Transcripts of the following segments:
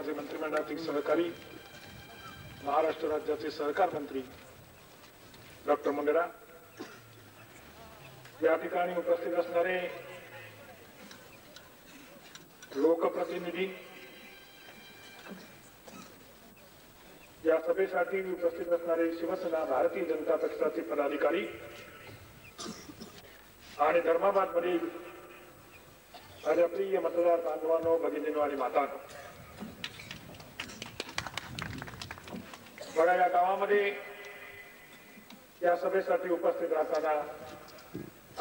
माझे मंत्रिमंडळातील सहकारी महाराष्ट्र राज्याचे सहकार मंत्री डॉक्टर मुंडरा, या ठिकाणी उपस्थित असणारे लोकप्रतिनिधी, या सभेसाठी उपस्थित असणारे शिवसेना भारतीय जनता पक्षाचे पदाधिकारी आणि धर्माबाद मधील माझ्या प्रिय मतदार बांधवांनो, भगिनींनो आणि मातांनो, बघा या गावामध्ये या सभेसाठी उपस्थित राहताना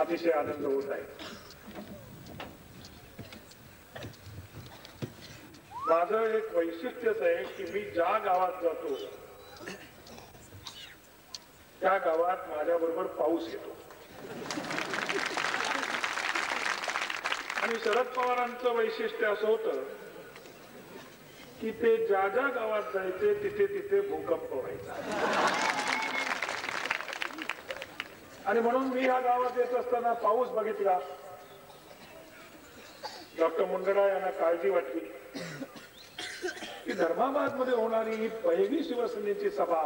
अतिशय आनंद होत आहे। माझं एक वैशिष्ट्यच आहे की मी ज्या गावात जातो त्या गावात माझ्याबरोबर पाऊस येतो आणि शरद पवारांचं वैशिष्ट्य असं होतं की ते ज्या ज्या गावात जायचे तिथे तिथे भूकंप व्हायचा आणि म्हणून मी या गावात येत असताना पाऊस बघितला, डॉक्टर मुंडरा यांना काळजी वाटली की धर्माबाद मध्ये होणारी ही पहिली शिवसेनेची सभा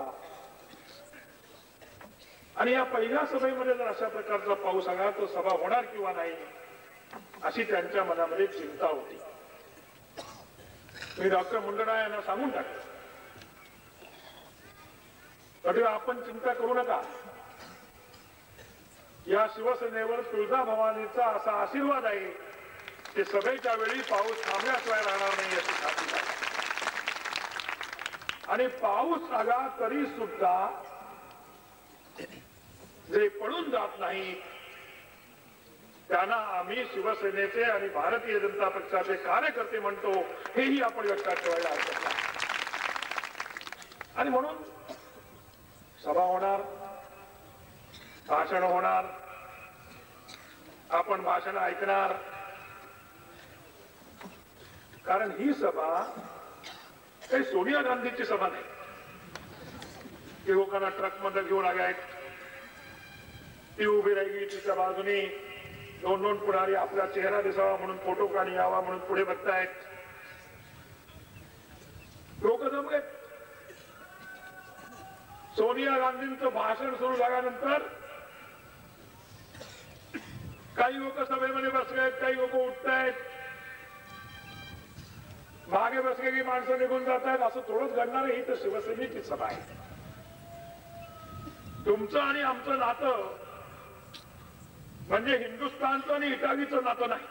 आणि या पहिल्या सभेमध्ये जर अशा प्रकारचा पाऊस आला तो सभा होणार किंवा नाही अशी त्यांच्या मनामध्ये चिंता होती। मी डॉक्टर मुंडरा यांना सांगून टाकलं, आपण चिंता करू नका, या शिवसेनेवर तुळजा भवानीचा असा आशीर्वाद आहे की सभेच्या वेळी पाऊस थांबल्याशिवाय राहणार नाही याची खात्री आहे आणि पाऊस आला तरी सुद्धा जे पळून जात नाही त्यांना आम्ही शिवसेनेचे आणि भारतीय जनता पक्षाचे कार्यकर्ते म्हणतो, हेही आपण लक्षात ठेवायला हरकत नाही। आणि म्हणून सभा होणार, भाषण होणार, आपण भाषण ऐकणार, कारण ही सभा काही सोनिया गांधीची सभा नाही की लोकांना ट्रक मध्ये घेऊन आले आहेत, ती उभी राहिली, तिच्या बाजूने दोन दोन पुढारी आपला चेहरा दिसावा म्हणून फोटो काढून यावा म्हणून पुढे बघतायत, लोक जमले। सोनिया गांधींचं भाषण सुरू झाल्यानंतर काही लोक सभेमध्ये बसलेत, काही लोक उठतायत, मागे बसलेली माणसं निघून जात आहेत, असं थोडंच घडणार ही तर शिवसेनेची सभा आहे। तुमचं आणि आमचं नातं म्हणजे हिंदुस्थानचं आणि इटालीचं नातं नाही,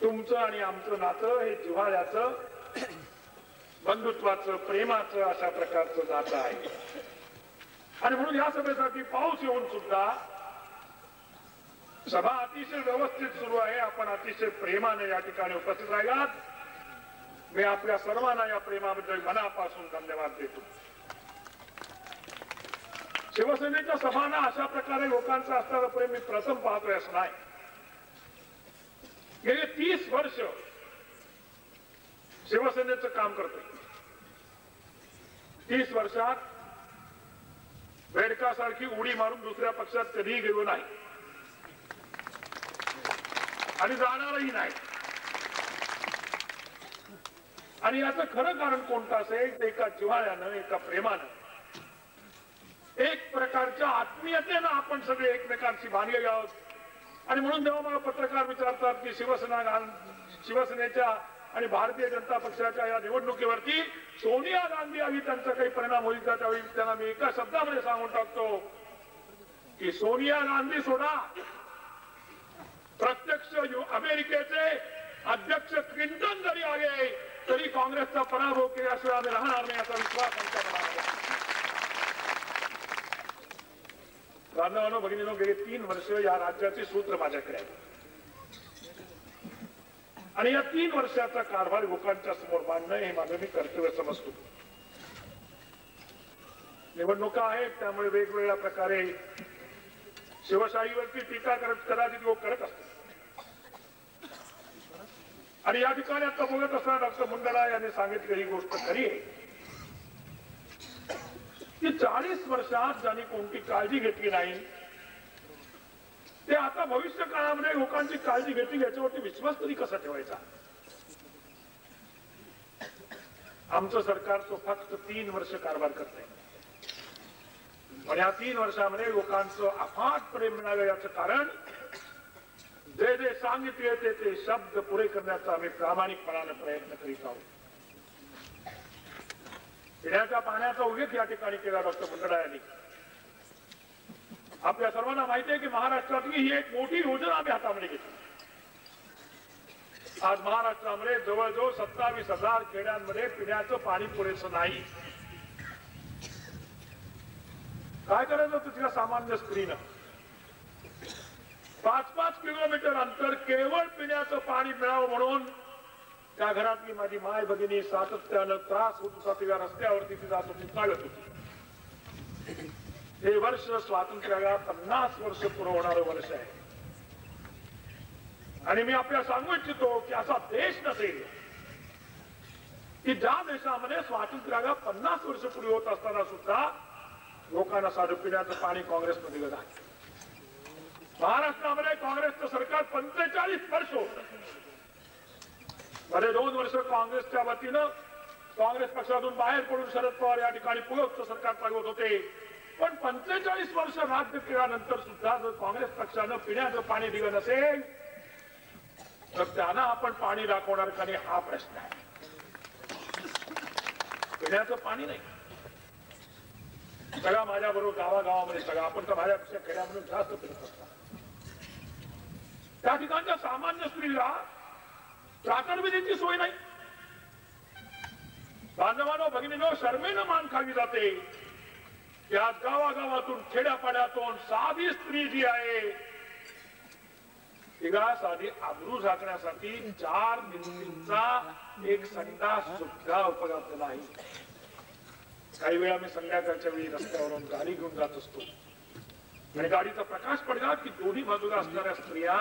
तुमचं आणि आमचं नातं हे जिव्हाळ्याचं, बंधुत्वाचं, प्रेमाचं अशा प्रकारचं नातं आहे। आणि म्हणून या सभेसाठी पाऊस येऊन सुद्धा सभा अतिशय व्यवस्थित सुरू आहे। आपण अतिशय प्रेमाने या ठिकाणी उपस्थित राहिलात, मी आपल्या सर्वांना या प्रेमाबद्दल मनापासून धन्यवाद देतो। शिवसेनेच्या सभांना अशा प्रकारे लोकांचं असणारं प्रेम मी प्रथम पाहतोय असं नाही। गेले 30 वर्ष शिवसेनेचं काम करतोय, 30 वर्षात बेडकासारखी उडी मारून दुसऱ्या पक्षात कधीही गेलो नाही आणि जाणारही नाही। आणि याचं खरं कारण कोणतं असेल ते एका जिव्हाळ्यानं, एका प्रेमानं, एक प्रकारच्या आत्मीयतेनं आपण सगळे एकमेकांशी बांधलेले आहोत। आणि म्हणून जेव्हा मला पत्रकार विचारतात की शिवसेनेच्या आणि भारतीय जनता पक्षाच्या या निवडणुकीवरती सोनिया गांधी आली त्यांचा काही परिणाम होईल का, त्यावेळी त्यांना मी एका शब्दामध्ये सांगून टाकतो की सोनिया गांधी सोडा, प्रत्यक्ष अमेरिकेचे अध्यक्ष क्लिंटन जरी आले तरी काँग्रेसचा पराभव केल्याशिवाय आम्ही राहणार नाही असा विश्वास आमच्या मनामध्ये आहे। बांधवांनो, भगिनींनो, गेले 3 वर्ष या राज्याचे सूत्र माझ्याकडे आहे आणि या 3 वर्षाचा कारभार लोकांच्या समोर मांडणं हे माझं मी कर्तव्य समजतो। निवडणुका आहेत त्यामुळे वेगवेगळ्या प्रकारे शिवशाहीवरती टीका कदाचित लोक करत असतात आणि या ठिकाणी आता बोलत असताना डॉक्टर मुंडरा यांनी सांगितलेली गोष्ट खरी आहे की 40 वर्षात ज्यांनी कोणती काळजी घेतली नाही ते आता भविष्य काळामध्ये लोकांची काळजी घेतली याच्यावरती विश्वास तरी कसा ठेवायचा। आमचं सरकार तो फक्त 3 वर्ष कारभार करतंय. पण या 3 वर्षामध्ये लोकांचं अफाट प्रेम मिळालं याचं कारण जे जे सांगितले ते शब्द पुरे करण्याचा आम्ही प्रामाणिकपणाने प्रयत्न करीत आहोत. पिण्याच्या पाण्याचा उल्लेख या ठिकाणी केला डॉक्टर मुंदडा यांनी. आपल्या सर्वांना माहिती आहे की महाराष्ट्रातली ही एक मोठी योजना आम्ही हातामध्ये घेतली. आज महाराष्ट्रामध्ये जवळजवळ 27,000 खेड्यांमध्ये पिण्याचं पाणी पुरेसं नाही. काय करायचं होतं तिला सामान्य स्त्रीनं? 5-5 किलोमीटर अंतर केवळ पिण्याचं पाणी मिळावं म्हणून त्या घरातली माझी माय भगिनी सातत्यानं त्रास होत होता. तिला रस्त्यावरती ती जात होती, चालत होती. हे वर्ष स्वातंत्र्याला 50 वर्ष पूर्ण होणारं वर्ष आहे. आणि मी आपल्याला सांगू इच्छितो की असा देश नसेल की ज्या देशामध्ये स्वातंत्र्याला 50 वर्ष पूर्वी होत असताना सुद्धा लोकांना साधं पिण्याचं पाणी काँग्रेसमध्ये दिलं नाही. महाराष्ट्रामध्ये काँग्रेसचं सरकार 45 वर्ष होतं. मध्ये 2 वर्ष काँग्रेसच्या वतीनं काँग्रेस पक्षातून बाहेर पडून शरद पवार या ठिकाणी पुढचं सरकार चालवत होते. पण 45 वर्ष राज्य केल्यानंतर सुद्धा जर काँग्रेस पक्षानं पिण्याचं पाणी दिलं नसेल तर त्यांना आपण पाणी दाखवणार का नाही हा प्रश्न आहे. पिण्याचं पाणी नाही. सगळा माझ्या बरोबर गावागावामध्ये सगळं आपण तर माझ्यापेक्षा खेड्यामधून जास्त फिरत असतात. त्या ठिकाणच्या सामान्य स्त्रीला प्रातर्विधीची सोय नाही. बांधवांनो भगिनींनो शर्मेनं मान खावी जाते. या गावागावातून खेड्यापाड्यातून साधी स्त्री जी आहे तिला साधी आबरू झाकण्यासाठी 4 मिनिटांचा एक संडास सुद्धा उपलब्ध नाही. काही वेळा मी संध्याकाळच्या वेळी रस्त्यावरून गाडी घेऊन जात असतो आणि गाडीचा प्रकाश पडला की दोन्ही बाजूला असणाऱ्या स्त्रिया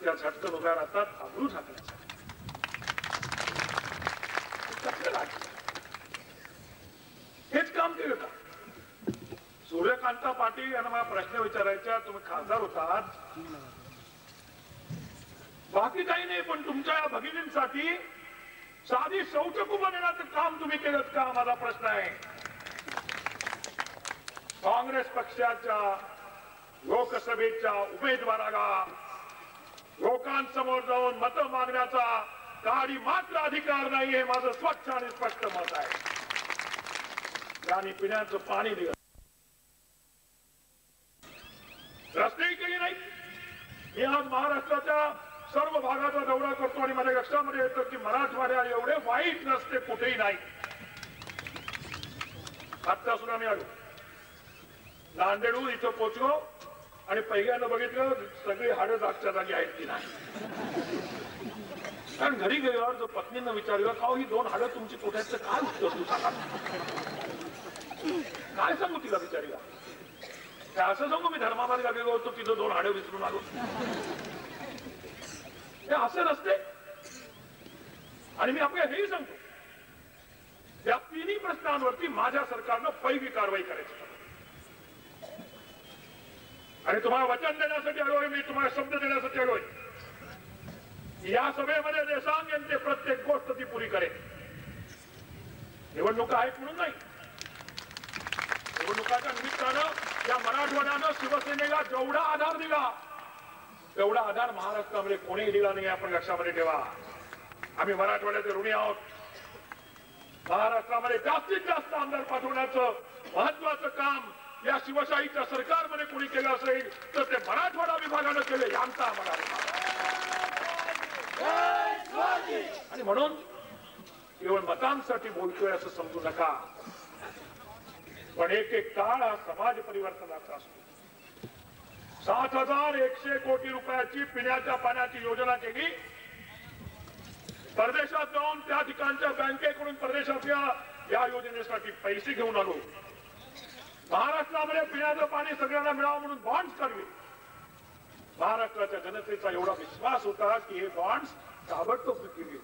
त्या झटकन उभ्या राहतात आबरू झाकण्यासाठी. हेच काम केलं का? सूर्यकांता पाटील यांना मला प्रश्न विचारायचा. तुम्ही खासदार होतात, बाकी काही नाही, पण तुमच्या या भगिनींसाठी साधी शौचक उभं देण्याचं काम तुम्ही केलं का? माझा प्रश्न आहे. काँग्रेस पक्षाच्या लोकसभेच्या उमेदवाराला लोकांसमोर जाऊन मतं मागण्याचा काही मात्र अधिकार नाही. हे माझं स्वच्छ आणि स्पष्ट मत आहे. त्यांनी पिण्याचं पाणी दिलं, रस्तेही केली नाही. मी आज महाराष्ट्राच्या सर्व भागाचा दौरा करतो आणि माझ्या लक्षामध्ये येतं की मराठवाड्यात एवढे वाईट रस्ते कुठेही नाही. आता सुद्धा मी आलो नांदेडहून इथं पोहोचलो आणि पहिल्यांदा बघितलं सगळी हाडं जागच्या जागी आहेत की नाही. कारण घरी गेल्यावर जर पत्नीनं विचारलं का ही 2 हाडं तुमची कुठे काय उत्तर तू सांगा, काय सांगू तिला विचारीला? असं सांगू मी धर्माबादला गेलो होतो तिथं 2 हाडं विसरून आलो? हे असे रस्ते. आणि मी आपल्याला हेही सांगतो या 3 प्रश्नांवरती माझ्या सरकारनं पहिली कारवाई करायची. आणि तुम्हाला वचन देण्यासाठी आलोय, मी तुम्हाला शब्द देण्यासाठी आलोय. या सभेमध्ये जे सांगेन ते प्रत्येक गोष्ट ती पुरी करेल. निवडणुका आहेत म्हणून नाही. निवडणुकाच्या निमित्तानं या मराठवाड्यानं शिवसेनेला जेवढा आधार दिला तेवढा आधार महाराष्ट्रामध्ये कोणीही दिला नाही. आपण लक्षामध्ये ठेवा. आम्ही मराठवाड्याचे ऋणी आहोत. महाराष्ट्रामध्ये जास्तीत जास्त आमदार पाठवण्याचं महत्वाचं काम या शिवशाहीच्या सरकारमध्ये कोणी केलं असेल तर ते मराठवाडा विभागानं केले. यांचा आम्हाला आणि म्हणून केवळ मतांसाठी बोलतोय असं समजू नका. पण एक काळ हा समाज परिवर्तनाचा असतो. 7,100 कोटी रुपयाची पिण्याच्या पाण्याची योजना केली. परदेशात जाऊन त्या ठिकाणच्या बँकेकडून परदेशातल्या या योजनेसाठी पैसे घेऊन आलो. महाराष्ट्रामध्ये पिण्याचं पाणी सगळ्यांना मिळावं म्हणून बॉन्ड्स काढले. महाराष्ट्राच्या जनतेचा एवढा विश्वास होता की हे बॉन्ड्स ताबडतोब विकले.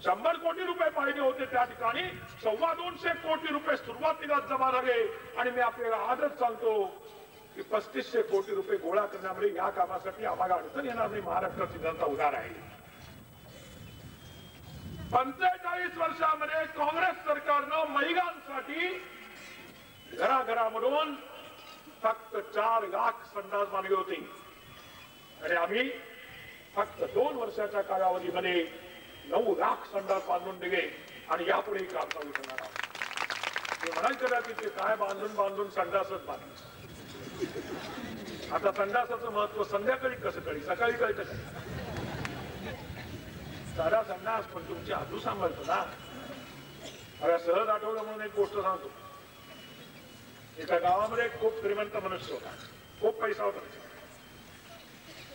100 कोटी रुपये पाहिजे होते त्या ठिकाणी 250 कोटी रुपये सुरुवातीला जमा झाले. आणि मी आपल्याला आजच सांगतो की 3500 कोटी रुपये गोळा करण्यामध्ये या कामासाठी आम्हाला अडचण येणार नाही. महाराष्ट्राची जनता उदार आहे. 45 वर्षामध्ये काँग्रेस सरकारनं महिलांसाठी घराघरामधून फक्त 4 लाख संडास बांधले होते आणि आम्ही फक्त 2 वर्षाच्या कालावधीमध्ये 9 लाख संडास बांधून दिले आणि यापुढे काम चालू करणार आहोत. ते म्हणाल कदाचित ते काय बांधून बांधून संडासच बांधले. आता संडासाचं महत्व संध्याकाळी कसं कळी, सकाळी कळतं का? साधा संडास पण तुमची आजू सांभाळतो ना. मला सहज आठवलं म्हणून एक गोष्ट सांगतो. एका गावामध्ये खूप श्रीमंत मनुष्य होता, खूप पैसा होता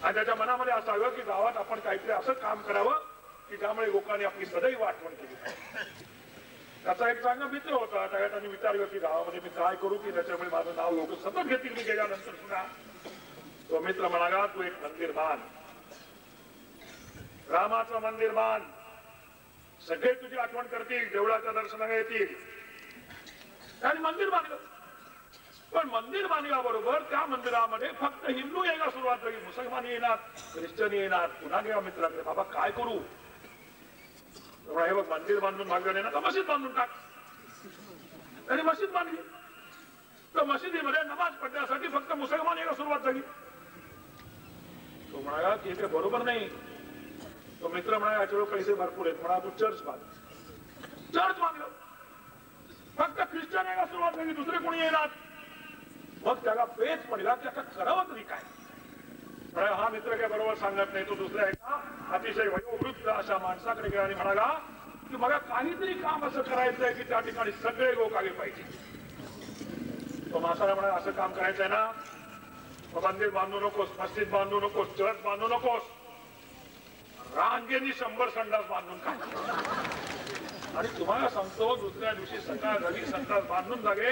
आणि त्याच्या मनामध्ये असावं की गावात आपण काहीतरी असं काम करावं की ज्यामुळे लोकांनी आपली सदैव आठवण केली. त्याचा एक चांगला मित्र होता. त्याने विचारलं की गावामध्ये मी काय करू की त्याच्यामुळे माझं नाव लोक सतत घेतील मी गेल्यानंतर सुद्धा. तो मित्र म्हणाला तू एक मंदिर बांध, रामाचं मंदिर बांध, सगळे तुझी आठवण करतील, देवळाच्या दर्शनाला येतील. त्याने मंदिर बांधलं. पण मंदिर बांधल्याबरोबर त्या मंदिरामध्ये फक्त हिंदू यायला सुरुवात झाली, मुसलमान येणार, ख्रिश्चन येणार. पुन्हा गेला मित्राकडे, बाबा काय करू? हे बघ मंदिर बांधून भागलं नाही ना तर मशीद बांधून टाक. त्याने मशीद बांधली. तर मशिदीमध्ये नमाज पडण्यासाठी फक्त मुसलमान यायला सुरुवात झाली. तो म्हणाला की हे बरोबर नाही. तो मित्र म्हणाला याच्यावर पैसे भरपूर आहेत, म्हणा तू चर्च बांध. चर्च बांधलं. फक्त ख्रिश्चन यायला सुरुवात झाली, दुसरे कोणी येणार. मग त्याला पेच पडला की आता करावं तरी काय. हा मित्र काय बरोबर सांगत नाही. तो दुसऱ्या एका अतिशय वयोवृद्ध अशा माणसाकडे गेला आणि म्हणाला की मला काहीतरी काम असं करायचंय की त्या ठिकाणी सगळे लोक आले पाहिजे. तो माणसाला म्हणाला असं काम करायचंय ना, मंदिर बांधू नकोस, मस्जिद बांधू नकोस, चर्च बांधू नकोस, रांगेनी 100 संडास बांधून काय. आणि तुम्हाला सांगतो दुसऱ्या दिवशी सकाळ झाली, संडास बांधून झाले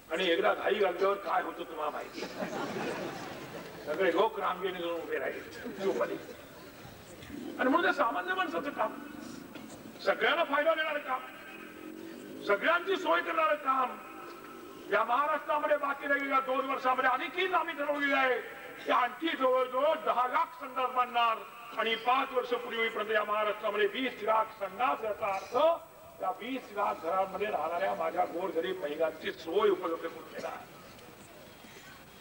आणि एकदा घाई लागल्यावर काय होतं तुम्हाला माहिती. सगळे लोक रांगेने जाऊन उभे राहिले. आणि म्हणून ते सामान्य माणसाचं काम, सगळ्यांना फायदा देणारं काम, सगळ्यांची सोय करणारं काम या महाराष्ट्रामध्ये बाकी राहिलेल्या 2 वर्षामध्ये आणखी आम्ही ठरवलेलं आहे की आणखी जवळजवळ 10 लाख संडास बांधणार आणि 5 वर्षपूर्वीपर्यंत या महाराष्ट्रामध्ये 20 लाख संडास. याचा अर्थ त्या 20 लाख घरांमध्ये राहणाऱ्या माझ्या गोरगरीब महिलांची सोय उपलब्ध करून देणार.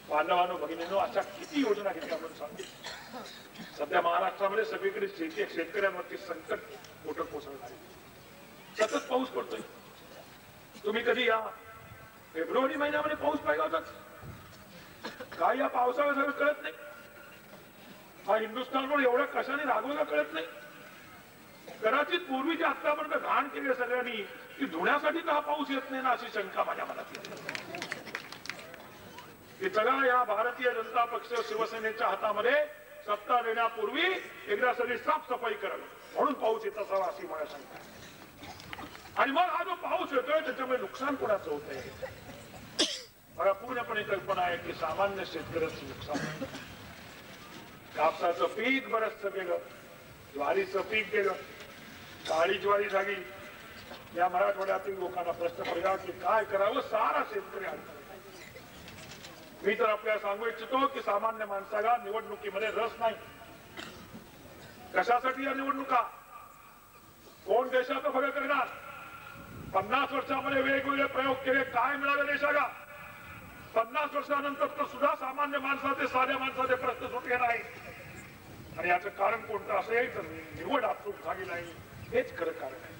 बांधवांनो भगिनींनो, अशा किती योजना घेतल्या म्हणून सांगतो. सध्या महाराष्ट्रामध्ये सगळीकडे शेतकऱ्यांवरती संकट मोठं कोसळलं आहे. सतत पाऊस पडतोय. तुम्ही कधी या फेब्रुवारी महिन्यामध्ये पाऊस पाहिला होता काय? या पावसाळ्यात सगळं कळत नाही. हा हिंदुस्थानवर एवढ्या कशाने रागवला कळत नाही. कदाचित पूर्वीच्या आतापर्यंत घाण केले सगळ्यांनी की धुण्यासाठी तर हा पाऊस येत नाही ना अशी शंका माझ्या मनात येते. की चला या भारतीय जनता पक्ष शिवसेनेच्या हातामध्ये सत्ता देण्यापूर्वी एकदा सगळी साफसफाई करावी म्हणून पाऊस येत असावा अशी मला शंका. आणि मग हा जो पाऊस येतोय त्याच्यामुळे नुकसान कोणाचं होतंय? मला पूर्णपणे कल्पना आहे की सामान्य शेतकऱ्याचं नुकसान. कापसाचं पीक बरंचसं गेलं, ज्वारीचं पीक गेलं, काळी ज्वारी झाली. या मराठवाड्यातील लोकांना प्रश्न पडला की काय करावं. सारा शेतकरी अडकला. मी तर आपल्याला सांगू इच्छितो की सामान्य माणसाला निवडणुकीमध्ये रस नाही. कशासाठी या निवडणुका? कोण देशाचं भलं करणार? 50 वर्षामध्ये वेगवेगळे प्रयोग केले, काय मिळालं देशाला? 50 वर्षानंतर तर सुद्धा सामान्य माणसाचे, साध्या माणसाचे प्रश्न सुटले नाही. आणि याचं कारण कोणतं असेल तर निवड अचूक झाली नाही, हेच खरं कारण आहे.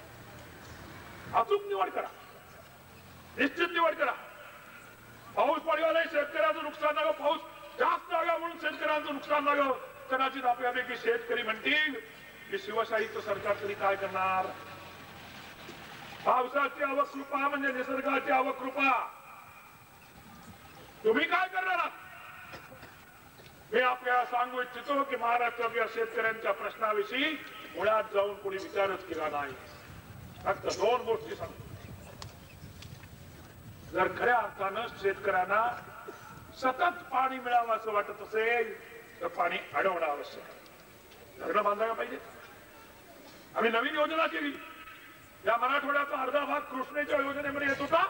अचूक निवड करा, निश्चित निवड करा. पाऊस पडला नाही, शेतकऱ्याचं नुकसान झालं. पाऊस जास्त आला म्हणून शेतकऱ्यांचं नुकसान झालं. कदाचित आपल्यापैकी शेतकरी म्हणतील की शिवशाहीचं सरकार तरी काय करणार? पावसाची अवकृपा म्हणजे निसर्गाची अवकृपा. तुम्ही काय करणार आहात? मी आपल्याला सांगू इच्छितो की महाराष्ट्रातल्या शेतकऱ्यांच्या प्रश्नाविषयी मुळात जाऊन कोणी विचारच केला नाही. फक्त 2 गोष्टी सांगतो. जर खऱ्या अर्थानं शेतकऱ्यांना सतत पाणी मिळावं असं वाटत असेल तर पाणी अडवणं आवश्यक आहे. धरणं बांधायला पाहिजे. आम्ही नवीन योजना केली. या मराठवाड्याचा अर्धा भाग कृष्णेच्या योजनेमध्ये येत होता,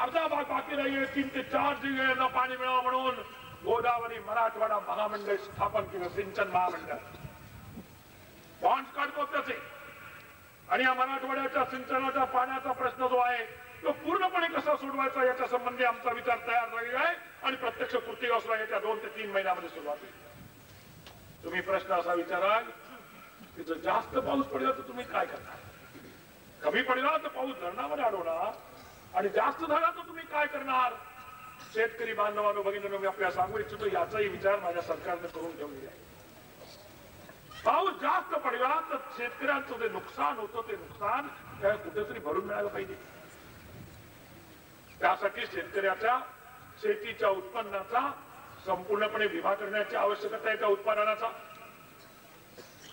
अर्धा भाग बाकी राहिले. 3 ते 4 जिल्ह्यांना पाणी मिळावं म्हणून गोदावरी मराठवाडा महामंडळ स्थापन केलं, सिंचन महामंडळ. बॉन्ड काढतो त्याचे. आणि या मराठवाड्याच्या सिंचनाच्या पाण्याचा प्रश्न जो आहे तो पूर्णपणे कसा सोडवायचा याच्या संबंधी आमचा विचार तयार झालेला आहे आणि प्रत्यक्ष कृती येत्या 2 ते 3 महिन्यामध्ये सुरुवात होईल. तुम्ही प्रश्न असा विचाराल की जर जास्त पाऊस पडला तर तुम्ही काय करणार, कमी पडला तर पाऊस धरणामध्ये अडवणार आणि जास्त झाला तर तुम्ही काय करणार. शेतकरी बांधवांनो भगिनींनो, मी आपल्याला सांगू इच्छितो याचाही विचार माझ्या सरकारने करून ठेवलेला आहे. पाऊस जास्त पडला तर शेतकऱ्यांचं जे नुकसान होतं ते नुकसान त्या कुठेतरी भरून मिळालं पाहिजे. त्यासाठी शेतकऱ्याच्या शेतीच्या उत्पन्नाचा संपूर्णपणे विमा करण्याची आवश्यकता आहे. त्या उत्पादनाचा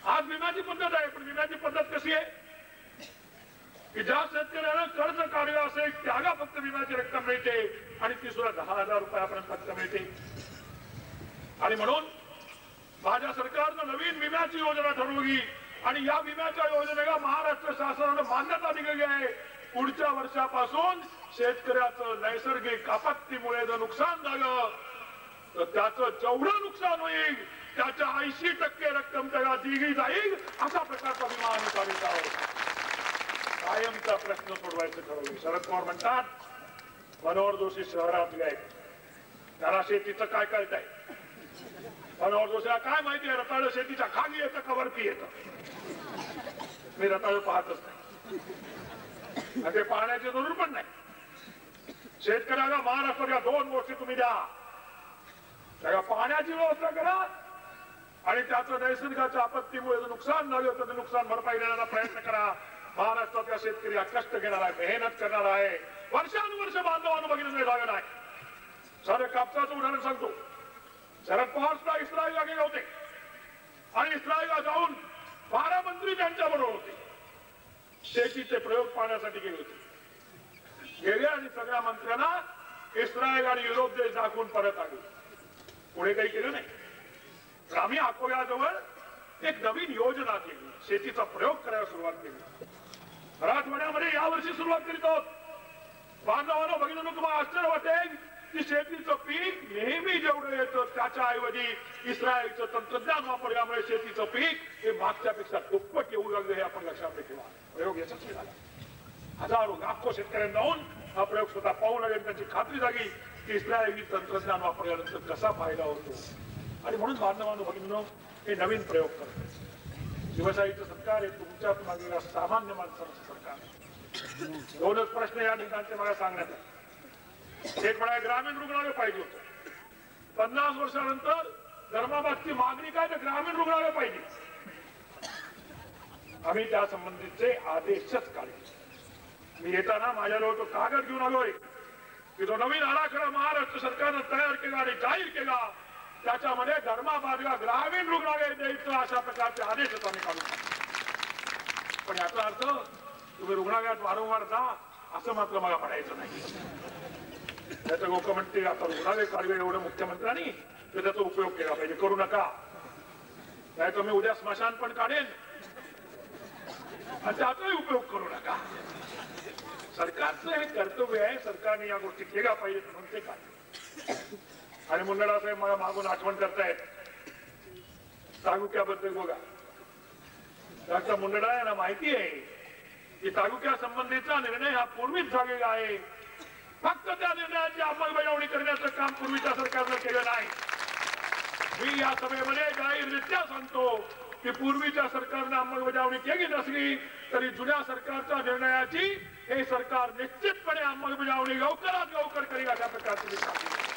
आज विम्याची पद्धत आहे, पण विम्याची पद्धत कशी आहे की ज्या शेतकऱ्याला कर्ज काढलं असेल त्याला फक्त विम्याची रक्कम मिळते आणि ती सुद्धा 10,000 रुपयापर्यंत फक्त मिळते. आणि म्हणून माझ्या सरकारनं नवीन विम्याची योजना ठरवली आणि या विम्याच्या योजनेला महाराष्ट्र शासनानं मान्यता दिलेली आहे. पुढच्या वर्षापासून शेतकऱ्याचं नैसर्गिक आपत्तीमुळे जर नुकसान झालं तर त्याचं जेवढं नुकसान होईल त्याच्या 80% रक्कम त्याला दिली जाईल अशा प्रकारचा विमा आम्ही काढत आहोत. कायमचा प्रश्न सोडवायचं ठरवलं. शरद पवार म्हणतात मनोहर जोशी शहरातले आहेत, त्याला शेतीचं काय कळतंय. मनोहर जोशीला काय माहिती आहे रताळं शेतीच्या खाली येतं का वरती येतं. मी रताळं पाहतच नाही आणि ते पाहण्याची जरूर पण नाही. शेतकऱ्याला महाराष्ट्राच्या 2 गोष्टी तुम्ही द्या, त्याला पाण्याची व्यवस्था करा आणि त्याचं नैसर्गिक आपत्तीमुळे नुकसान झालं तर नुकसान भरपाई देण्याचा प्रयत्न करा. महाराष्ट्रातल्या शेतकरी हा कष्ट घेणार आहे, मेहनत करणार आहे, वर्षानुवर्ष बांधवांना बघितलं जागा नाही. साधं कापसाचं उदाहरण सांगतो. शरद पवार इस्रायलला गेले होते आणि इस्रायलला जाऊन 12 मंत्री त्यांच्या बरोबर होते. शेतीचे प्रयोग पाहण्यासाठी गेले होते. गेले आणि सगळ्या मंत्र्यांना इस्रायल आणि युरोप देश दाखवून परत आले. पुढे काही केलं नाही. आम्ही अकोल्याजवळ एक नवीन योजना केली, शेतीचा प्रयोग करायला सुरुवात केली. मराठवाड्यामध्ये यावर्षी सुरुवात करीत आहोत. बांधवांनो भगिनींनो, तुम्हाला आश्चर्य वाटेल की शेतीचं पीक नेहमी जेवढं येतं त्याच्या ऐवजी इस्रायलचं तंत्रज्ञान वापरल्यामुळे शेतीचं पीक हे मागच्यापेक्षा दुप्पट येऊ लागलं. हे आपण लक्षात ठेवा. प्रयोग यशस्वी झाला. हजारो लाखो शेतकऱ्यांना जाऊन हा प्रयोग स्वतः पाहून आले. त्यांची खात्री झाली की इस्रायली तंत्रज्ञान वापरल्यानंतर कसा फायदा होतो. आणि म्हणून बांधवांनो भगिनींनो, हे नवीन प्रयोग करतो. शिवशाहीचं सरकार हे तुमच्यात मागलेल्या सामान्य माणसाचं सरकार. 2च प्रश्न या ठिकाणचे मला सांगण्यात आले. एक म्हणाले ग्रामीण रुग्णालय पाहिजे होतं. 50 वर्षानंतर धर्माबादची मागणी काय तर ग्रामीण रुग्णालय पाहिजे. आम्ही त्या संबंधीचे आदेशच काढले. मी येताना माझ्याजवळ तो कागद घेऊन आलोय की तो नवीन आराखडा महाराष्ट्र सरकारनं तयार केला आणि जाहीर केला. त्याच्यामध्ये धर्माबादला ग्रामीण रुग्णालय द्यायचं अशा प्रकारचे आदेशच आम्ही काढून. पण याचा अर्थ तुम्ही रुग्णालयात वारंवार जा असं मात्र मला म्हणायचं नाही. त्याचं लोक म्हणते आता रुग्णालय काढले एवढं मुख्यमंत्र्यांनी तर त्याचा उपयोग केला पाहिजे. करू नका. नाही तर मी उद्या स्मशान पण काढेन आणि त्याचाही उपयोग करू नका. सरकारचं हे कर्तव्य आहे. सरकारने या गोष्टी केल्या पाहिजेत म्हणून ते काय. आणि मुंदडा साहेब मला मागून आठवण करतायत तालुक्याबद्दल. बघा डॉक्टर मुंदडा यांना माहिती आहे की तालुक्या संबंधीचा निर्णय हा पूर्वीच झालेला आहे. फक्त त्या निर्णयाची अंमलबजावणी करण्याचं काम पूर्वीच्या सरकारनं केलं नाही. मी या सभेमध्ये जाहीररित्या सांगतो की पूर्वीच्या सरकारनं अंमलबजावणी केली नसली तरी जुन्या सरकारच्या निर्णयाची हे सरकार निश्चितपणे अंमलबजावणी लवकरात लवकर करेल अशा प्रकारची सांगतो.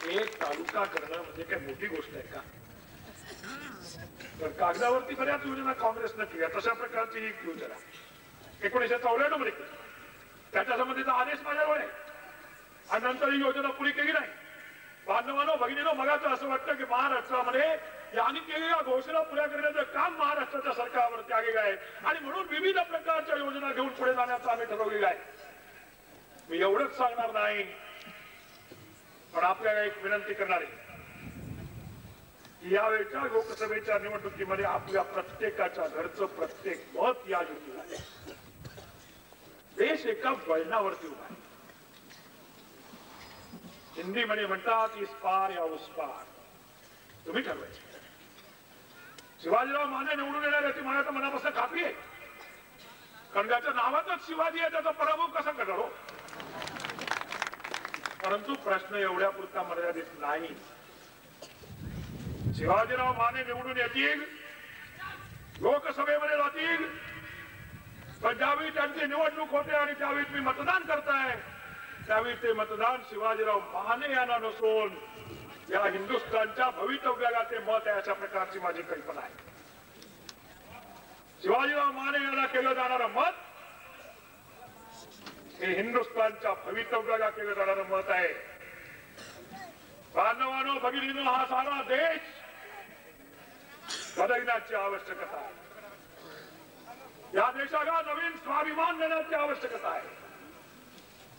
एक तालुका करणं म्हणजे काय मोठी गोष्ट आहे का. तर कागदावरती बऱ्याच योजना काँग्रेसनं केल्या. तशा प्रकारची एक योजना 1994 मध्ये त्याच्या संबंधीचा आदेश माझ्यावर आहे आणि नंतर ही योजना पुरी केली नाही. बांधवांनो भगिनींनो, मला तर असं वाटतं की महाराष्ट्रामध्ये यांनी केलेल्या घोषणा पुऱ्या करण्याचं काम महाराष्ट्राच्या सरकारवरती आलेलं आहे आणि म्हणून विविध प्रकारच्या योजना घेऊन पुढे जाण्याचं आम्ही ठरवलेलं आहे. मी एवढंच सांगणार नाही, पण आपल्याला एक विनंती करणार आहे की यावेळच्या लोकसभेच्या निवडणुकीमध्ये आपल्या प्रत्येकाच्या घरचं प्रत्येक मत या युतीला आहे. देश एका वळणावरती उभा आहे. हिंदीमध्ये म्हणतात इस पार या उस पार. तुम्ही ठरवायचे. शिवाजीराव माने निवडून येणार याची मला तर मनापासून खात्री आहे. कारण त्याच्या नावातच शिवाजी आहे, त्याचा पराभव कसा करणार हो? परंतु प्रश्न एवढ्या पुरता मर्यादित नाही. शिवाजीराव माने निवडून येतील, लोकसभेमध्ये जातील, पण ज्यावेळी त्यांची निवडणूक होते आणि त्यावेळी तुम्ही मतदान करताय, त्यावेळी ते मतदान शिवाजीराव माने यांना नसून या हिंदुस्थानच्या भवितव्याला ते मत आहे, अशा प्रकारची माझी कल्पना आहे. शिवाजीराव माने यांना केलं जाणारं मत हे हिंदुस्थानच्या भवितव्याला केलं जाणारं मत आहे. बांधवांनो, भगिनींनो, हा सारा देश बदलण्याची आवश्यकता आहे. या देशाला नवीन स्वाभिमान देण्याची आवश्यकता आहे.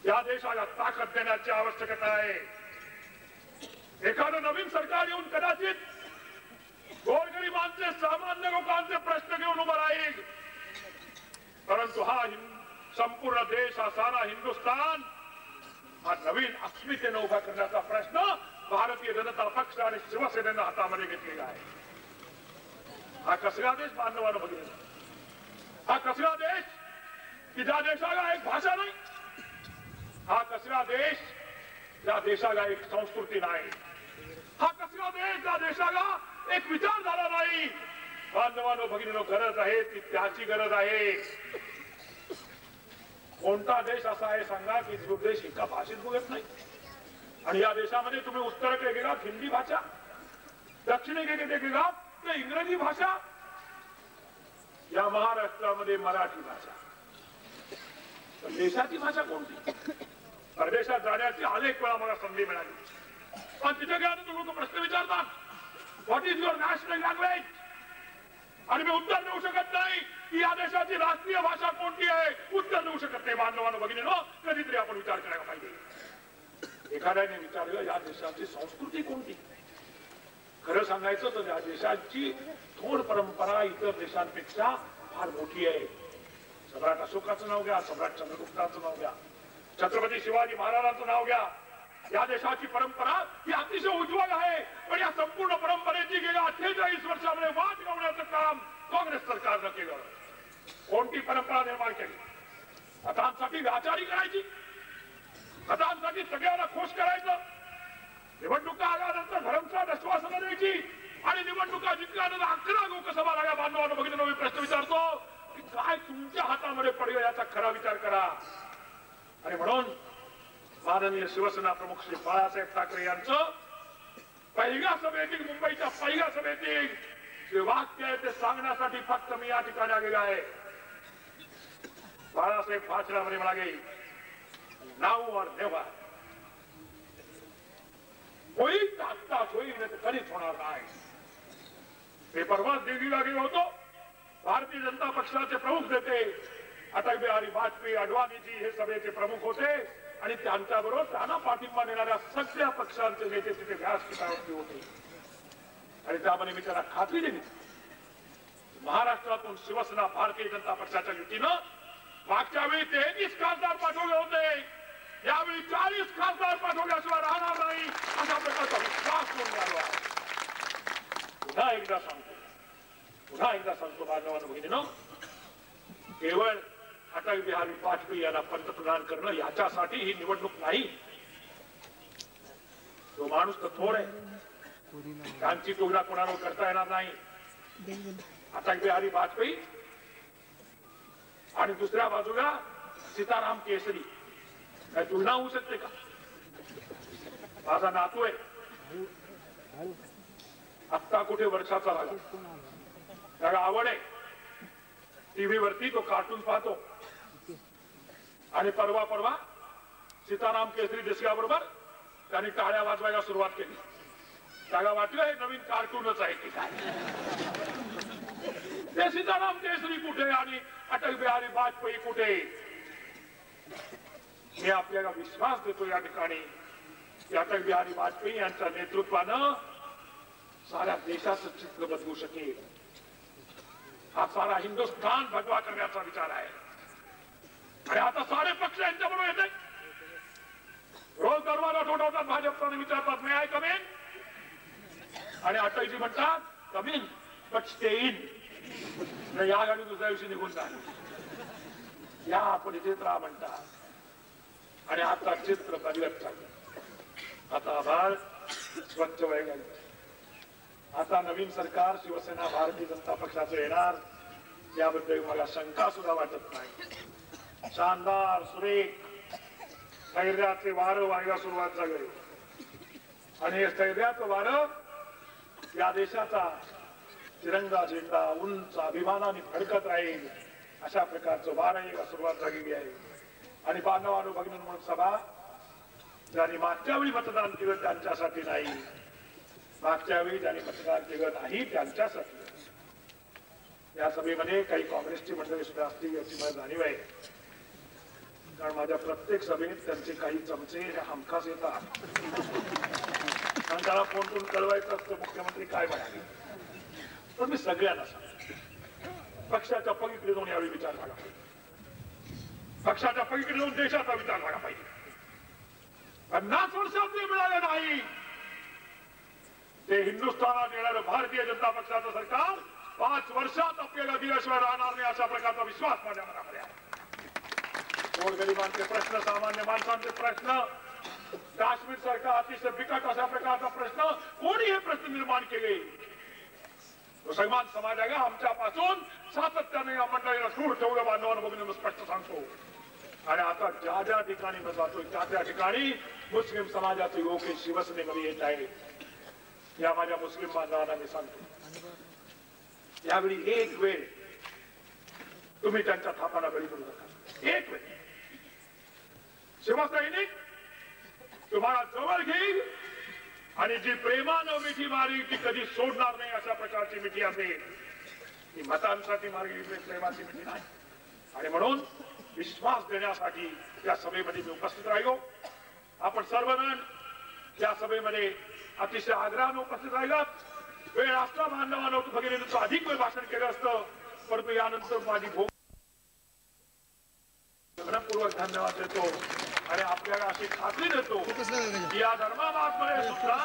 या देशाला ताकद देण्याची आवश्यकता आहे. एखादं नवीन सरकार येऊन कदाचित गोरगरिबांचे, सामान्य लोकांचे प्रश्न घेऊन उभं राहील, परंतु हा संपूर्ण देश, हा सारा हिंदुस्थान हा नवीन अस्मितेने उभा करण्याचा प्रश्न भारतीय जनता पक्ष आणि शिवसेनेनं हातामध्ये घेतलेला आहे. हा कसला देश बांधवानं बघितला? हा कसला देश की ज्या देशाला एक भाषा नाही? हा कसला देश ज्या देशाला एक संस्कृती नाही? हा कसला देश ज्या देशाला एक विचारधारा नाही? बांधवांनो, भगिनींनो, गरज आहे ती त्याची गरज आहे. कोणता देश असा आहे सांगा की जो देश एका भाषेत बोलत नाही? आणि या देशामध्ये तुम्ही उत्तरेकडे गेलात हिंदी भाषा, दक्षिणेकडे गेलात तर इंग्रजी भाषा, या महाराष्ट्रामध्ये मराठी भाषा. देशाची भाषा कोणती? परदेशात जाण्याची अनेक वेळा मला संधी मिळाली, पण तिथे गेल्यानंतर लोक प्रश्न विचारतात, what is your national language? आणि मी उत्तर देऊ शकत नाही की या देशाची राष्ट्रीय भाषा कोणती आहे. उत्तर देऊ शकत नाही. बांधवांनो, भगिनींनो, कधीतरी आपण विचार करायला पाहिजे. एखाद्याने विचारलं या देशाची संस्कृती कोणती? खरं सांगायचं तर या देशाची थोड परंपरा इतर देशांपेक्षा फार मोठी आहे. सम्राट अशोकाचं नाव घ्या, सम्राट चंद्रगुप्ताचं नाव घ्या, छत्रपती शिवाजी महाराजांचं नाव घ्या. या देशाची परंपरा ही अतिशय उज्ज्वल आहे, पण या संपूर्ण परंपरेची गेल्या 48 वर्षामध्ये वाट लावण्याचं काम काँग्रेस सरकारनं केलं. कोणती परंपरा निर्माण केली? मतांसाठी व्याचारी करायची, मतांसाठी सगळ्यांना खुश करायचं, निवडणुका आल्यानंतर भरमसाठ आश्वासनं द्यायची आणि निवडणुका जिंकल्यानंतर 11 लोकसभा लागल्या. बांधवांनो, भगिनींनो, मी प्रश्न विचारतो की काय तुमच्या हातामध्ये पडलं याचा खरा विचार करा. आणि म्हणून माननीय शिवसेना प्रमुख श्री बाळासाहेब ठाकरे यांचं पहिल्या सभेतील, मुंबईच्या पहिल्या सभेतील जे वाक्य आहे ते सांगण्यासाठी फक्त मी या ठिकाणी आलेलो आहे. बाळासाहेब भाषणामध्ये म्हणाले, नाऊ और नेव्हर. होईल आत्ताच होईल, नाही तर कधीच होणार नाही. पेपरवर दिल्लीला गेलो होतो. भारतीय जनता पक्षाचे प्रमुख नेते अटल बिहारी वाजपेयी, अडवाणीजी हे सभेचे प्रमुख होते आणि त्यांच्याबरोबर त्यांना पाठिंबा देणाऱ्या सगळ्या पक्षांचे नेते तिथे व्यासपीठावरती होते. आणि त्यामध्ये मी त्यांना खात्री दिली, महाराष्ट्रातून शिवसेना भारतीय जनता पक्षाच्या युतीनं मागच्या वेळी 33 खासदार पाठवले होते, यावेळी 40 खासदार पाठवल्याशिवाय राहणार नाही, अशा प्रकारचा विश्वास करून आलो आहे. पुन्हा एकदा सांगतो बांधवांनो, भगिनींनो, केवळ अटल बिहारी वाजपेयी यांना पंतप्रधान करणं याच्यासाठी ही निवडणूक नाही. तो माणूस तर थोड आहे, त्यांची तुलना कोणावर करता येणार नाही. अटल बिहारी वाजपेयी आणि दुसऱ्या बाजूला सीताराम केसरी, काय तुलना होऊ शकते का? माझा नातू आहे, आत्ता कुठे वर्षाचा झाला, त्याला आवड आहे, टीव्ही वरती तो कार्टून पाहतो आणि परवा सीताराम केसरी दिसल्याबरोबर त्यांनी टाळ्या वाजवायला सुरुवात केली. त्याला वाटलं हे नवीन कार्टूनच आहे की काय. ते सीताराम केसरी कुठे आणि अटल बिहारी वाजपेयी कुठे? मी आपल्याला विश्वास देतो या ठिकाणी की अटल बिहारी वाजपेयी यांच्या नेतृत्वानं साऱ्या देशाचं चित्र बदलू शकेल. हा सारा हिंदुस्थान भगवा करण्याचा विचार आहे. आणि आता सारे पक्ष यांच्याबरोबर येते. रोज दरवाजा ठोठावतात, भाजपचा विचारतात मे आय कम इन, आणि अटलजी म्हणतात कम इन बट स्टे इन. या गाडी दुसऱ्या दिवशी निघून जाईल. या आपण इथेच राहा म्हणतात आणि आता चित्र बदलत चाललं. आता आभार स्वच्छ व्हायला आता नवीन सरकार शिवसेना भारतीय जनता पक्षाचं येणार याबद्दल मला शंका सुद्धा वाटत नाही. शानदार सुरेख स्थैर्याचे वारं व्हायला सुरुवात झाली आणि हे स्थैर्याचं वारं या देशाचा तिरंगा झेंडा उंच अभिमानाने फडकत राहील अशा प्रकारचं वारं यायला सुरुवात झालेली आहे. आणि बांधवांनो भगिनी म्हणून सभा ज्यांनी मागच्या वेळी मतदान केलं त्यांच्यासाठी नाही, मागच्या वेळी ज्यांनी मतदान केलं नाही त्यांच्यासाठी. या सभेमध्ये काही काँग्रेसची मंडळी सुद्धा असतील याची मला जाणीव आहे, कारण माझ्या प्रत्येक सभेत त्यांचे काही चमचे हे हमखास येतात आणि त्याला फोन करून कळवायचं असतं मुख्यमंत्री काय म्हणाले. पण मी सगळ्यांना सांगतो पक्षाच्या पलीकडे जाऊन यावेळी विचार झाला पाहिजे, पक्षाच्या पलीकडे जाऊन देशाचा विचार झाला पाहिजे. 50 वर्षात ते मिळाले नाही ते हिंदुस्थानात येणारं भारतीय जनता पक्षाचं सरकार 5 वर्षात आपल्याला दिल्याशिवाय राहणार नाही अशा प्रकारचा विश्वास माझ्या मनामध्ये आहे. गोरगरिबांचे प्रश्न, सामान्य माणसांचे प्रश्न, काश्मीर सारखा अतिशय बिकट अशा प्रकारचा प्रश्न कोणी हे प्रश्न निर्माण केले. मुसलमान समाजाला आमच्यापासून सातत्याने या मंडळीला सूर ठेवलं बांधवांना बघून स्पष्ट सांगतो. आणि आता ज्या ज्या ठिकाणी मी जातो त्या त्या ठिकाणी मुस्लिम समाजाचे लोक हे शिवसेनेमध्ये येत आहे. या माझ्या मुस्लिम बांधवांना मी सांगतो यावेळी एक वेळ तुम्ही त्यांच्या थापाला बळी पडू नका. एक वेळ शिवसैनिक तुम्हाला जवळ घेईल आणि जी प्रेमानं मिठी मारी ती कधी सोडणार नाही अशा प्रकारची मिठी असेल. ती मतांसाठी मारलेली प्रेमाची मिठी नाही. आणि म्हणून विश्वास देण्यासाठी या सभेमध्ये मी उपस्थित राहिलो. आपण सर्वजण या सभेमध्ये अतिशय आग्रहाने उपस्थित राहिलात. वेळ असता बांधवांनो भगिनींचं अधिक वेळ भाषण केलं असतं, परंतु यानंतर माझी भोग मनपूर्वक धन्यवाद देतो आणि आपल्याला अशी खात्री देतो की या धर्मामार्गमध्ये सुद्धा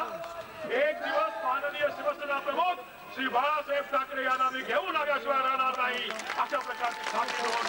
एक दिवस माननीय शिवसेना प्रमुख श्री बाळासाहेब ठाकरे यांना मी घेऊन आल्याशिवाय राहणार नाही अशा प्रकारची खात्री देऊन